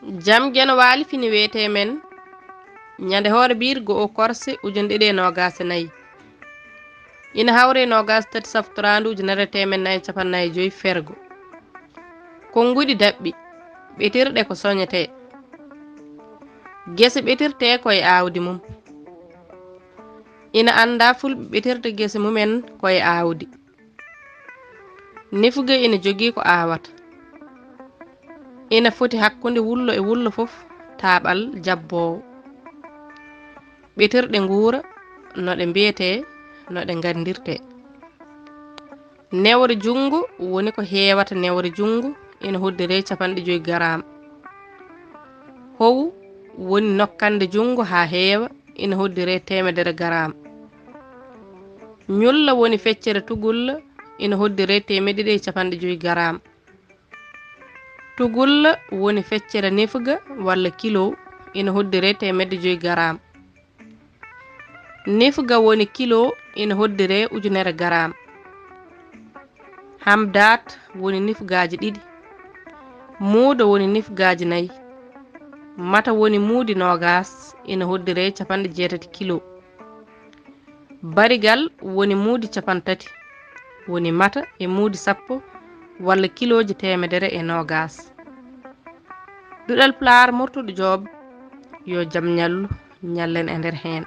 jam geno waali fini wete men nyande hoore birgo o korse ujunde ɗiɗi e nogas e nayi ina hawre nogas tati saftorandu ujunere temen nayi capannayi joyi fergo konguɗi daɓɓi ɓetirɗe ko soñete gese ɓetirte koye awdi mum ina anda fulɓe ɓetirde gese mumen koye awdi nefuge ina jogii ko awata ina foti hakkunde wullo e wullo fof taaɓal jabbowo ɓetirɗe nguura no ɗe mbiyete no ɗe gandirte newre jungo woni ko heewata newre jungo ina hoddire capanɗe joyi garam howu woni nokkande jungo ha heewa ina hoddire temedere garam ñulla woni feccere tugulla ina hoddire temedde ɗiɗi capanɗe joyi garam tugulla woni feccere nefuga walla kilo ina hoddire temedde joyi garam nefuga woni kilo ina hoddire ujunere garam hamdat woni nefugaji ɗiɗi muudo woni nefugaji nayi mata woni muudi nogas ina hoddire capanɗe jeetati kilo barigal woni muudi capantati woni mata e muudi sappo walla kiloji temedere e nogas duɗal pulaar mortuɗo joob yo jam ñallu ñallen e nder heen